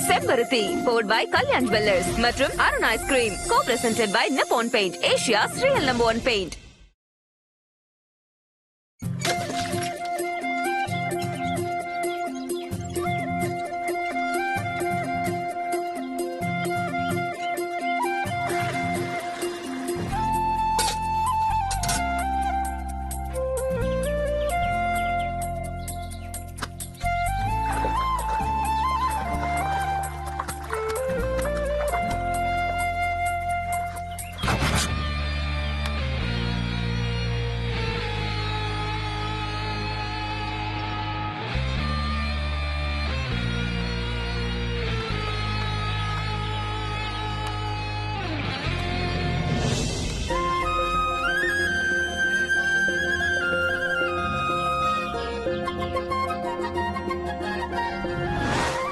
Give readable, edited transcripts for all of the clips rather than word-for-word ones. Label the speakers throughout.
Speaker 1: செம்பருத்தி powered by Kalyan jewellers மற்றும் Arun ice cream co-presented by Nippon Paint, Asia's real #1 paint.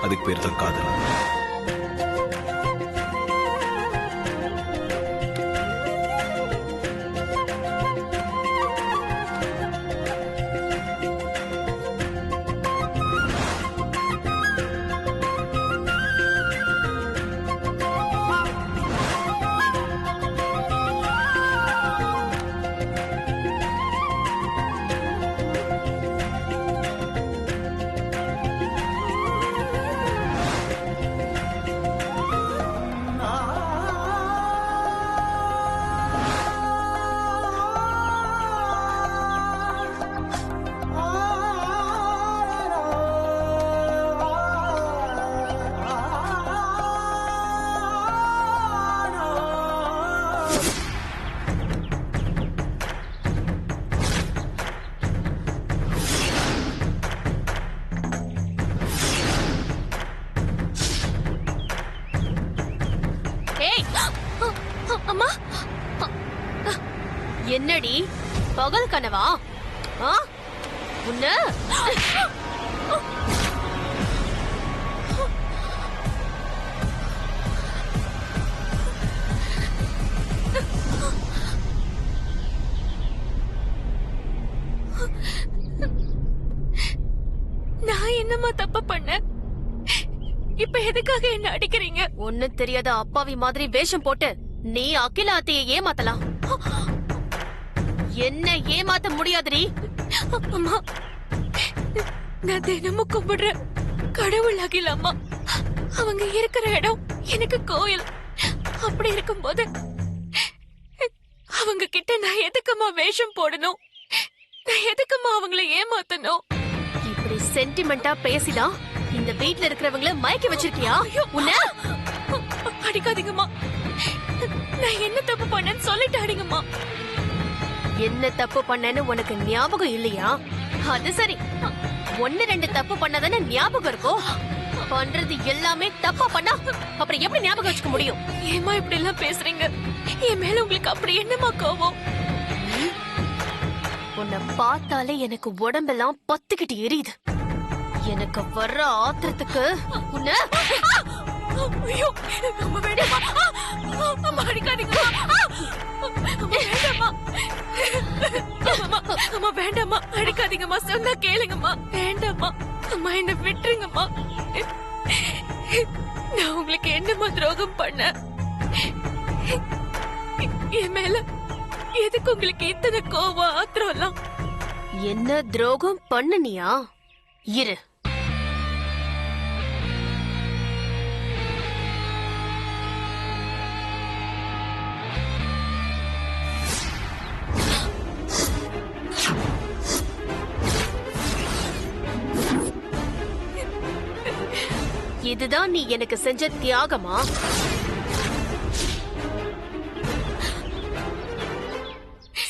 Speaker 2: அதுக்கு பேர் தான் காதல்.
Speaker 3: என்னடி பகல் கனவா? உன்ன
Speaker 4: நான் என்னமா தப்பு பண்ண? இப்ப எதுக்காக என்ன அடிக்கிறீங்க?
Speaker 3: ஒண்ணு தெரியாத அப்பாவி மாதிரி வேஷம் போட்டு நீ அகிலா அத்தையை ஏமாத்தலாம். என்ன ஏமாத்த முடியாதுடி.
Speaker 4: அம்மா, நான் தினமும் கும்பிடுற கடவுள் அகில அம்மா. அவங்க இருக்கிற இடம் எனக்கு கோயில். அப்படி இருக்கும்போது அவங்க கிட்ட நான் எதுக்குமா வேஷம் போடணும்? நான் எதுக்குமா அவங்களை ஏமாத்தணும்?
Speaker 3: இப்படி சென்டிமெண்டா பேசிதான் இந்த வீட்ல இருக்கிறவங்கள மயக்கி வச்சிருக்கியா? உன்ன
Speaker 4: அடிக்காதீங்கம்மா. நான் என்ன தப்பு பண்ணேன்னு சொல்லிட்டு அடிங்கம்மா.
Speaker 3: என்ன தப்பு பண்ணேன்னு உனக்கு ஞாபகம் இல்லையா? அது சரி, 1-2 தப்பு பண்ணதானே ஞாபகம் இருக்கும். பண்றது எல்லாமே தப்பா பண்ணா அப்புறம் எப்படி ஞாபகம் வச்சுக்க முடியும்?
Speaker 4: ஏமா இப்படி எல்லாம் பேசுறீங்க? என் மேல உங்களுக்கு அப்படி என்னமா கோவம்?
Speaker 3: உன்னை பார்த்தாலே எனக்கு உடம்பெல்லாம் பத்துக்கிட்டு எரியுது. எனக்கு வர்ற ஆத்திரத்துக்கு உன்னை
Speaker 4: ஐயோ, அம்மா வேண்டாம்மா. அம்மா அடிக்காதீங்கம்மா. வேண்டாம்மா. அம்மா வேண்டாம்மா, அடிக்காதீங்கம்மா. சொன்னா கேளுங்கம்மா. வேண்டாம்மா அம்மா, என்ன விட்டுருங்கம்மா. நான் உங்களுக்கு என்னமா துரோகம் பண்ண? என் மேல எதுக்கு உங்களுக்கு இத்தனை கோவம் ஆத்திரம்லாம்?
Speaker 3: என்ன துரோகம் பண்ணுனியா? இரு, இதுதான் நீ எனக்கு செஞ்ச தியாகமா?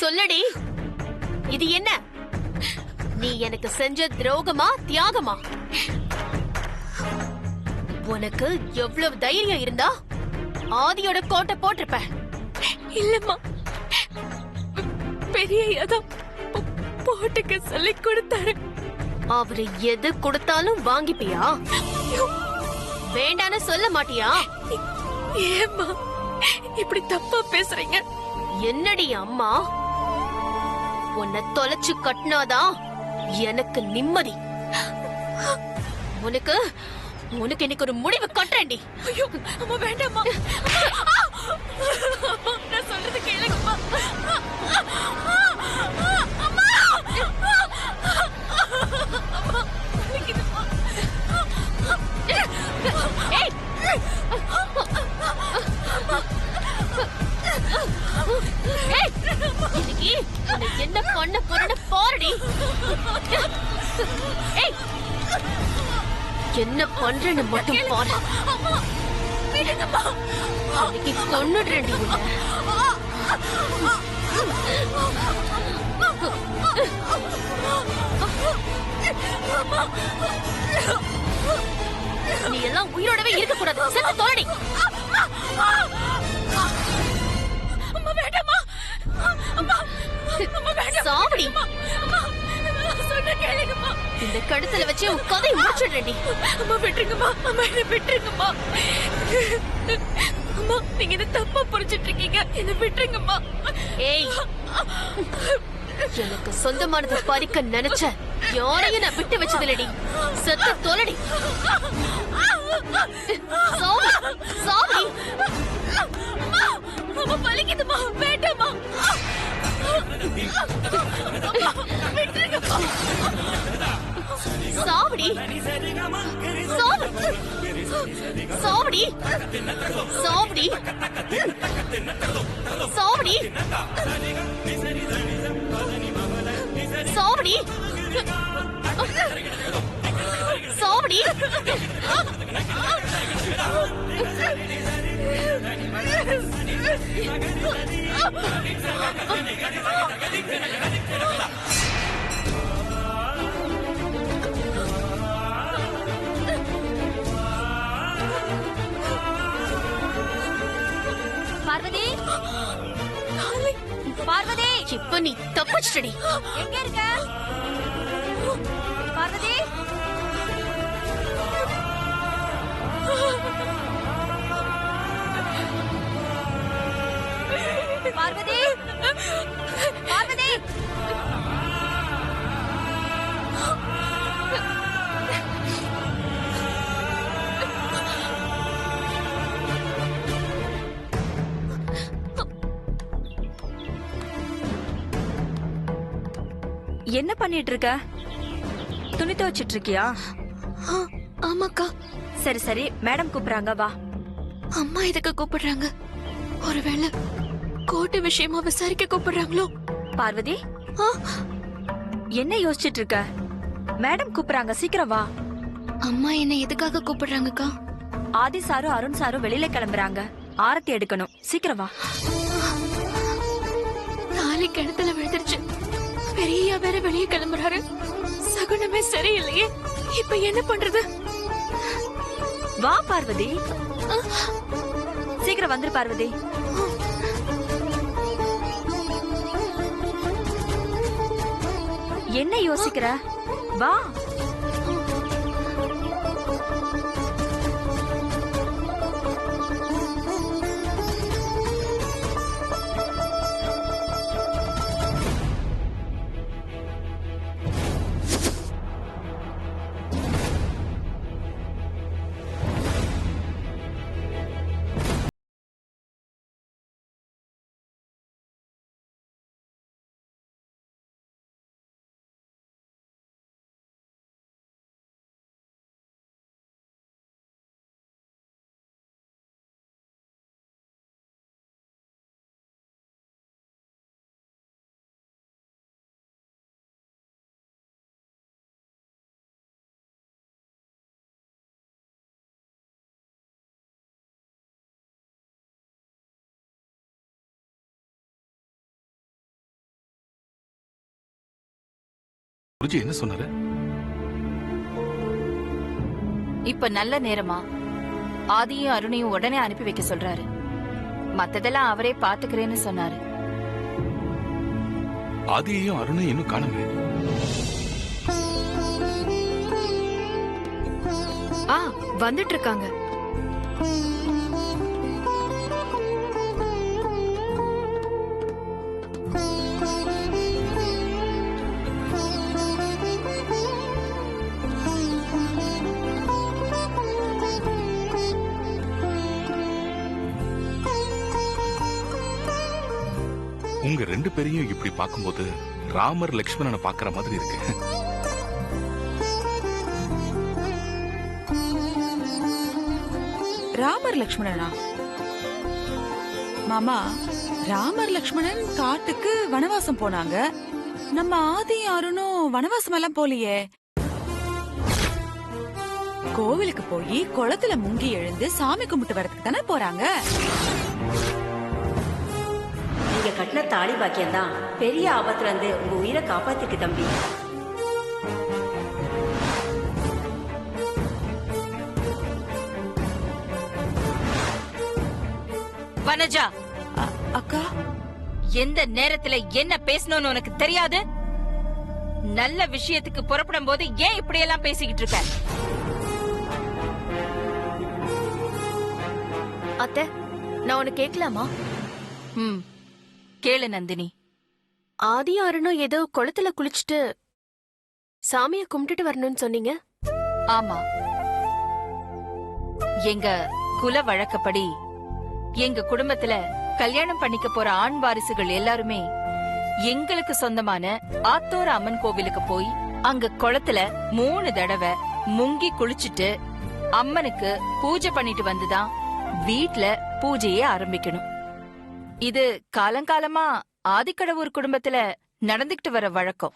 Speaker 3: சொல்லடி, இது என்ன? நீ எனக்கு செஞ்ச துரோகமா தியாகமா? உனக்கு எவ்வளவு தைரியம் இருந்தா ஆதியோட கோட்டை போட்டிருப்ப.
Speaker 4: இல்லம்மா, பெரிய யாதம் போட்டுக்க சொல்லி கொடுத்தாரு.
Speaker 3: அவரு எது கொடுத்தாலும் வாங்கிப்பியா? வேண்டான்னு சொல்ல மாட்டியா?
Speaker 4: ஏம்மா இப்படி தப்பா பேசுறீங்க?
Speaker 3: என்னடி அம்மா, உன்னை தொலைச்சு கட்டினாதான் எனக்கு நிம்மதி. உனக்கு உனக்கு இன்னைக்கு ஒரு முடிவு கட்டுறேன்டி.
Speaker 4: ஐயோ அம்மா வேண்டாம்மா. அம்மா, நான் சொல்றது கேளுங்கம்மா. அம்மா வலிக்குதும்மா.
Speaker 3: ஏய் ஏய், இன்னைக்கு உன்னை என்ன பண்ண போறேன்னு பாருடி. ஏய், என்ன பண்றேன்னு மட்டும் பாரு.
Speaker 4: அம்மா விடுங்கம்மா.
Speaker 3: இன்னைக்கு கொன்னுடுறேன்டி உன்னை. நீ எல்லாம் உயிரோடவே இருக்க கூடாது. செத்து தோழடி.
Speaker 4: அம்மா வேண்டாம்மா. அம்மா அம்மா வேண்டாம்.
Speaker 3: சாவடி.
Speaker 4: அம்மா சொன்ன கேளுங்கம்மா.
Speaker 3: இந்த கழுத்துல வச்சு உன் கதையை முடிச்சிடுறேன்டி.
Speaker 4: அம்மா விட்டுருங்கம்மா. அம்மா என்ன விட்டுருங்கம்மா. அம்மா நீங்க என்ன தப்பா புரிஞ்சிட்டு இருக்கீங்க. என்ன விட்டுருங்கம்மா.
Speaker 3: ஏய், எனக்கு சொந்தமானதை பறிக்க நினைச்ச யாரையும் நான் விட்டு வச்சதில்லடி. செத்து தோலடி. சாவடி.
Speaker 4: அம்மா வலிக்குதும்மா. வேண்டாம்மா. விட்டுருங்கம்மா.
Speaker 3: சாவடி. சாவடி. சாவடி. சாவடி. சாவடி. சாவடி.
Speaker 1: பார்வதி, பார்வதி,
Speaker 3: இப்ப நீ தப்பிச்சிட்டடி.
Speaker 1: எங்க இருக்க பார்வதி? பார்வதி, பார்வதி. என்ன பண்ணிட்டு இருக்க? துணி துவைச்சிட்டு இருக்கியா?
Speaker 4: ஆமாக்கா.
Speaker 1: சரி சரி, மேடம் கூப்பிடுறாங்க, வா.
Speaker 4: அம்மா எதுக்கு கூப்பிடுறாங்க? ஒருவேளை கோர்ட்டு விஷயமா விசாரிக்க கூப்பிடுறாங்களோ?
Speaker 1: பார்வதி,
Speaker 4: ஆ,
Speaker 1: என்ன யோசிச்சிட்டு இருக்க? மேடம் கூப்பிடுறாங்க, சீக்கிரம் வா.
Speaker 4: அம்மா என்ன எதுக்காக கூப்பிடுறாங்கக்கா?
Speaker 1: ஆதி சாரும் அருண் சாரும் வெளியில கிளம்புறாங்க, ஆரத்தி எடுக்கணும், சீக்கிரம் வா.
Speaker 4: தாலி கிணத்துல விழுந்துருச்சு. பெரிய வேற வெளியே கிளம்புறாரு. சகுனமே சரியில்லையே. இப்ப என்ன பண்றது?
Speaker 1: வா பார்வதி, சீக்கிரம் வந்துரு பார்வதி. என்ன யோசிக்கிற? வா.
Speaker 2: குருஜி என்ன சொன்னாரு?
Speaker 5: இப்ப நல்ல நேரமா? ஆதியும் அருணையும் உடனே அனுப்பி வைக்க சொல்றாரு. மத்ததெல்லாம் அவரே பாத்துக்கிறேன்னு சொன்னாரு.
Speaker 2: ஆதியையும் அருணையும் இன்னும் காணமே.
Speaker 4: வந்துட்டு இருக்காங்க.
Speaker 2: உங்க 2 பேரையும் இப்படி பார்க்கும்போது ராமர் லக்ஷ்மணனை பாக்குற மாதிரி இருக்கு.
Speaker 6: ராமர் லக்ஷ்மணனா? மாமா, ராமர் லக்ஷ்மணன் காட்டுக்கு வனவாசம் போனாங்க. நம்ம ஆதி அருணும் வனவாசம் எல்லாம் போலியே. கோவிலுக்கு போய் குளத்துல முங்கி எழுந்து சாமி கும்பிட்டு வரதுக்கு தானே போறாங்க.
Speaker 7: நீங்க கட்டின தாலி பாக்கியம் தான் பெரிய ஆபத்துல இருந்து உங்க உயிரை காப்பாத்திருக்கு தம்பி.
Speaker 5: வனஜா,
Speaker 6: அக்கா,
Speaker 5: எந்த நேரத்துல என்ன பேசணும்னு உனக்கு தெரியாது? நல்ல விஷயத்துக்கு புறப்படும் போது ஏன் இப்படி எல்லாம் பேசிக்கிட்டு இருக்க?
Speaker 4: அத்தை, நான் உனக்கு கேட்கலாமா?
Speaker 5: கேளு நந்தினி.
Speaker 3: ஆதி அருணும் ஏதோ குளத்துல குளிச்சுட்டு சாமிய கும்பிட்டுட்டு வரணும்னு சொன்னீங்க.
Speaker 5: ஆமா, எங்க குல வழக்கப்படி எங்க குடும்பத்துல கல்யாணம் பண்ணிக்க போற ஆண் வாரிசுகள் எல்லாருமே எங்களுக்கு சொந்தமான ஆத்தோர அம்மன் கோவிலுக்கு போய் அங்க குளத்துல 3 தடவை முங்கி குளிச்சுட்டு அம்மனுக்கு பூஜை பண்ணிட்டு வந்துதான் வீட்ல பூஜையே ஆரம்பிக்கணும். இது காலங்காலமா ஆதிக்கடவுர் குடும்பத்துல நடந்துகிட்டு வர வழக்கம்.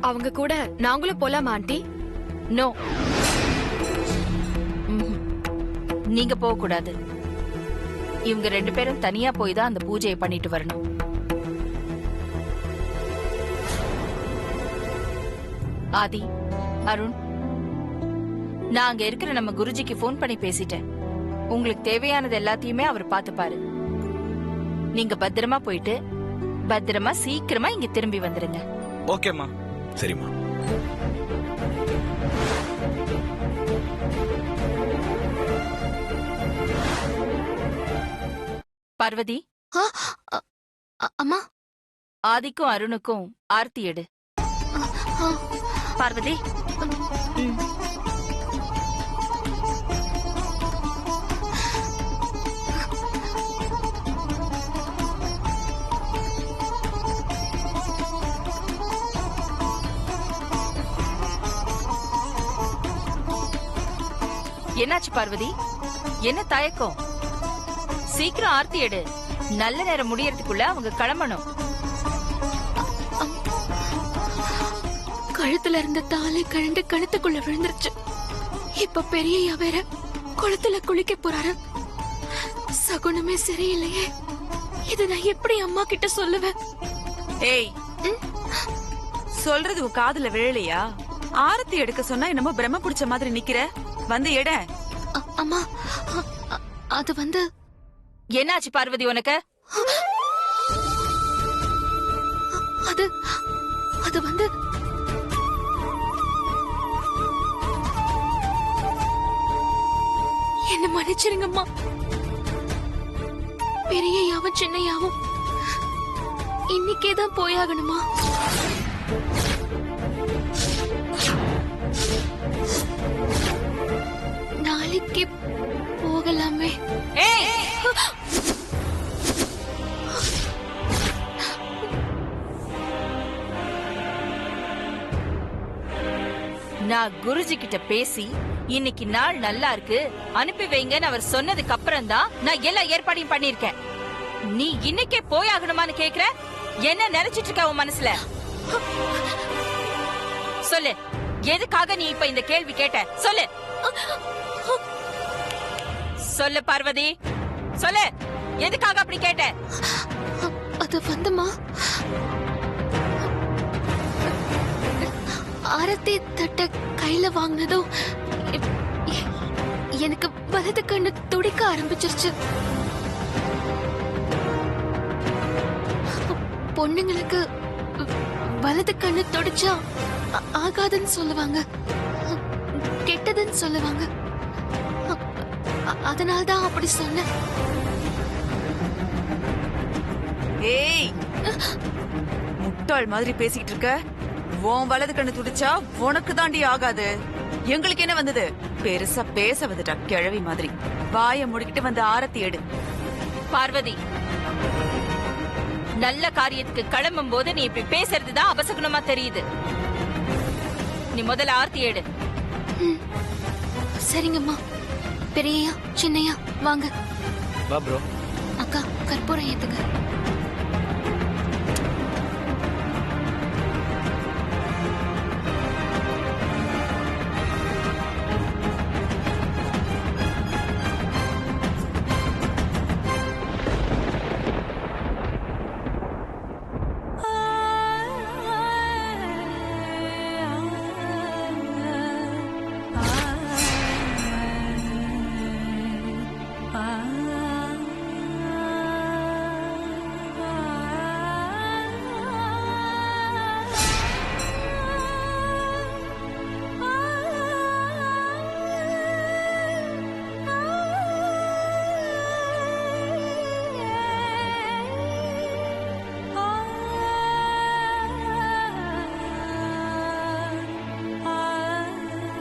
Speaker 4: அவங்க கூட நாங்களும் போலாமா ஆண்டி?
Speaker 5: நோ, நீங்க போக கூடாது. இவங்க 2 பேரும் தனியா போய் தான் அந்த பூஜையை பண்ணிட்டு வரணும். ஆதி, அருண், நான் அங்க இருக்கிற நம்ம குருஜிக்கு போன் பண்ணி பேசிட்டேன். உங்களுக்கு தேவையானது எல்லாத்தையுமே அவர் பாத்துப்பாரு. நீங்க பத்திரமா போயிட்டு பத்திரமா சீக்கிரமா இங்க திரும்பி வந்துருங்க.
Speaker 8: ஓகேம்மா. சரிம்மா.
Speaker 5: பார்வதி,
Speaker 4: அம்மா,
Speaker 5: ஆதிக்கும் அருணுக்கும் ஆர்த்தி எடு. பார்வதி, என்னாச்சு பார்வதி? என்ன தயக்கம்? சீக்கிரம் ஆர்த்தி எடு. நல்ல நேரம் முடியறதுக்குள்ள அவங்க கிளம்பணும்.
Speaker 4: கழுத்துல இருந்த தாலி கழண்டு கழுத்துக்குள்ள விழுந்துருச்சு. இப்ப பெரியய்யா வேற குளத்துல குளிக்க போறாரு. சகுனமே சரியில்லையே. இத நான் எப்படி அம்மா கிட்ட சொல்லுவேன்?
Speaker 6: ஏய், சொல்றது உன் காதுல விழலையா? ஆரத்தி எடுக்க சொன்னா என்னமோ பிரம்ம புடிச்ச மாதிரி நிக்கிற. வந்து எட.
Speaker 4: அம்மா, அது வந்து
Speaker 5: என்னாச்சு பார்வதி உனக்கு?
Speaker 4: அது அது வந்து என்ன மன்னிச்சிருங்கம்மா. பெரியய்யாவும் சின்னையாவும் இன்னைக்கேதான் போயாகணுமா? நாளைக்கு போகலாமே.
Speaker 5: நான் குருஜி கிட்ட பேசி இன்னைக்கு நாள் நல்லா இருக்கு அனுப்பி வைங்கன்னு அவர் சொன்னதுக்கு அப்புறம் தான் நான் எல்லா ஏற்பாடையும் பண்ணிருக்கேன். நீ இன்னைக்கே போயாகணுமான்னு கேக்குற? என்ன நினைச்சிட்டு இருக்க உன் மனசுல? சொல்லு, எதுக்காக நீ இப்ப இந்த கேள்வி கேட்ட? சொல்லு சொல்லு பார்வதி, சொல்லு, எதுக்காக அப்படி கேட்ட?
Speaker 4: அது வந்துமா, ஆரத்தி தட்ட கையில வாங்கினதும் எனக்கு வலது கண்ணு துடிக்க ஆரம்பிச்சிருச்சு. பொண்ணுங்களுக்கு வலது கண்ணு துடிச்சா ஆகாதுன்னு சொல்லுவாங்க, கெட்டதுன்னு சொல்லுவாங்க. அதனால்தான் அப்படி சொன்னேன்.
Speaker 6: ஏய், முட்டாள் மாதிரி பேசிக்கிட்டு இருக்க. உன் வலது கண்ணு துடிச்சா உனக்கு தாண்டி ஆகாது. எங்களுக்கு என்ன வந்தது? பெருசா பேச வந்துட்டா கிழவி மாதிரி. வாய முடிக்கிட்டு வந்து ஆரத்தி எடு.
Speaker 5: பார்வதி, நல்ல காரியத்துக்கு கிளம்பும் போது நீ இப்படி பேசுறதுதான் அபசகுணமா தெரியுது. நீ முதல்ல ஆர்த்தி எடு.
Speaker 4: சரிங்கம்மா. பெரியய்யா, சின்னையா வாங்க.
Speaker 8: வா ப்ரோ.
Speaker 4: அக்கா கற்பூரம் ஏத்துங்க.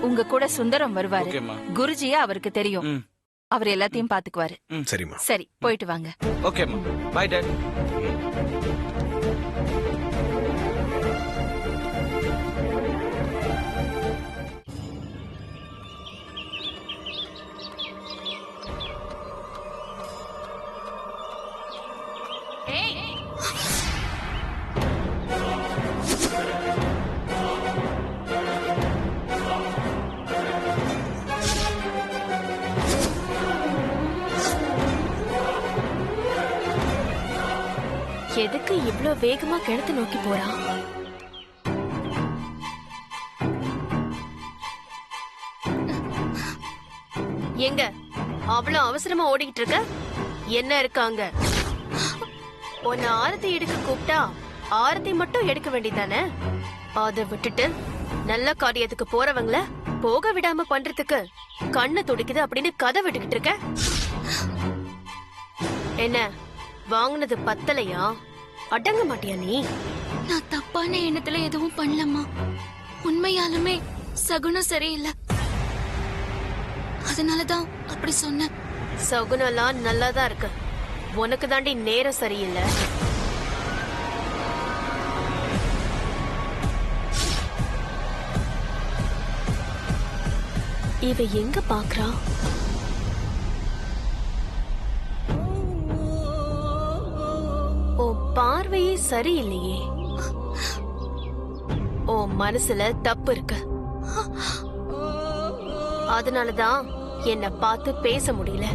Speaker 5: உங்க கூட சுந்தரம் வருவாரு.
Speaker 8: ஓகேம்மா.
Speaker 5: குருஜியா அவருக்கு தெரியும்.
Speaker 8: ம்.
Speaker 5: அவர் எல்லாத்தையும் பாத்துக்குவாரு.
Speaker 8: சரிம்மா.
Speaker 5: சரி, போயிட்டு வாங்க.
Speaker 8: ஓகேம்மா. Bye dad.
Speaker 3: எதுக்கு இவ்ளோ வேகமா கிணத்து நோக்கி போறா? எங்க அவ்வளவு அவசரமா ஓடிக்கிட்டு இருக்க? என்ன இருக்காங்க? உன்னை ஆரத்தி எடுக்க கூப்பிட்டா ஆரத்தி மட்டும் எடுக்க வேண்டியதானே? அதை விட்டுட்டு நல்ல காரியத்துக்கு போறவங்கள போக விடாம பண்றதுக்கு கண்ணு துடிக்குது அப்படின்னு கதை விட்டுக்கிட்டு இருக்க. என்ன வாங்குனது பத்தலையா? அடங்க மாட்டியா நீ?
Speaker 4: நான் தப்பான எண்ணத்துல எதுவும் பண்ணலம்மா. உண்மையாலுமே சகுனம் சரியில்லை, அதனாலதான் அப்படி சொன்னேன்.
Speaker 3: சகுனம்லாம் நல்லாதான் இருக்கு, உனக்கு தாண்டி நேரம் சரியில்லை. இவ எங்க பாக்குறா? ஓ பார்வையே சரியில்லையே. ஓ மனசுல தப்பு இருக்கு, அதனாலதான் என்ன பார்த்து பேச முடியல.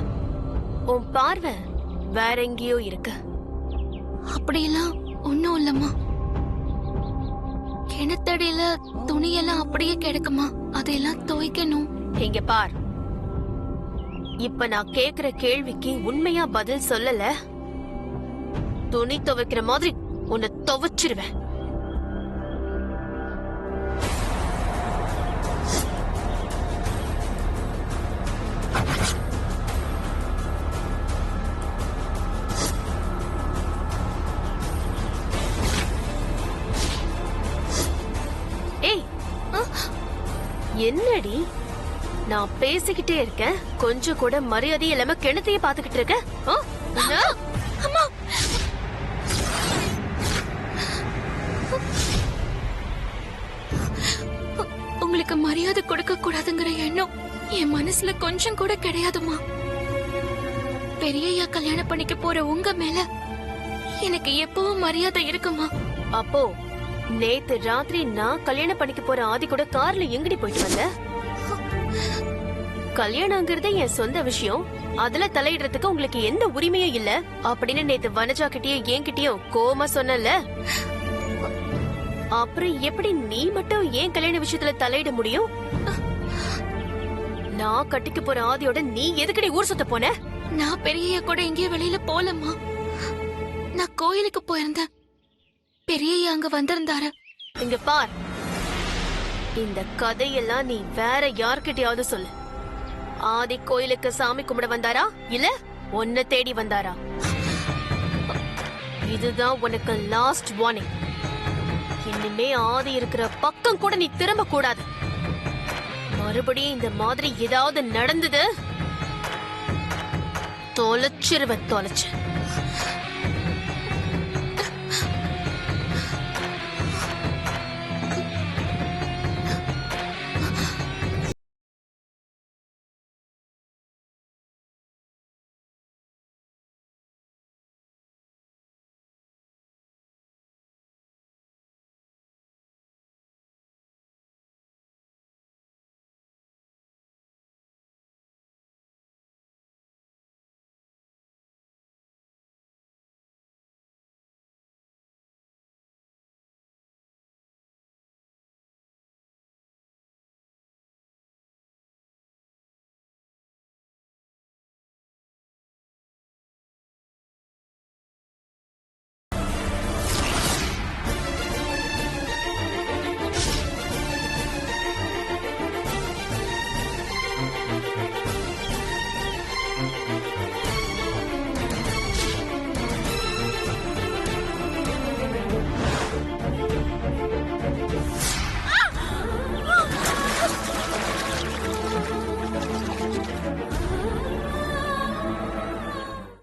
Speaker 3: உன் பார்வை வேற எங்கேயோ இருக்கு.
Speaker 4: அப்படியெல்லாம் ஒண்ணும் இல்லம்மா. கிணத்தடியில துணியெல்லாம் அப்படியே கிடக்குமா, அதையெல்லாம் துவைக்கணும்.
Speaker 3: இங்க பார், இப்ப நான் கேக்குற கேள்விக்கு உண்மையா பதில் சொல்லல, துணி துவைக்கிற மாதிரி உன்னை துவைச்சிருவேன். ஏய், என்னடி நான் பேசிக்கிட்டே இருக்கேன், கொஞ்சம் கூட மரியாதை இல்லாம கிணத்தையே பாத்துக்கிட்டு இருக்க?
Speaker 4: அம்மா, உங்களுக்கு மரியாதை கொடுக்க கூடாதுங்கிற எண்ணம் என் மனசுல கொஞ்சம் கூட கிடையாதுமா. பெரியய்யா கல்யாணம் பண்ணிக்க போற உங்க மேல எனக்கு எப்பவும் மரியாதை இருக்குமா.
Speaker 3: அப்போ நேத்து ராத்திரி நான் கல்யாணம் பண்ணிக்க போற ஆதி கூட கார்ல எங்கடி போயிட்டு வந்த? கல்யாணங்கிறது என் சொந்த விஷயம், அதுல தலையிடுறதுக்கு உங்களுக்கு எந்த உரிமையும் இல்ல அப்படின்னு நேத்து வனஜா கிட்டயும் என்கிட்டயும் கோவமா சொன்னல. அப்புறம் எப்படி நீ மட்டும் ஏன் கல்யாண விஷயத்துல தலையிட முடியும்? நான் கட்டிக்க போற ஆதியோட நீ எதுக்கடி ஊர் சுத்த போன?
Speaker 4: நான் பெரியய்யா கூட எங்கேயும் வெளியில போலம்மா. நான் கோயிலுக்கு போயிருந்தேன், பெரியய்யா அங்க வந்திருந்தாரு.
Speaker 3: இங்க பார், இந்த கதையெல்லாம் நீ வேற யார்கிட்டயாவது சொல்லு. ஆதி கோயிலுக்கு சாமி கும்பிட வந்தாரா இல்ல உன்னை தேடி வந்தாரா? இதுதான் உனக்கு லாஸ்ட் வார்னிங். இனிமே ஆதி இருக்கிற பக்கம் கூட நீ திரும்ப கூடாது. மறுபடியும் இந்த மாதிரி ஏதாவது நடந்தது தொலைச்சிருவ தொலைச்சு.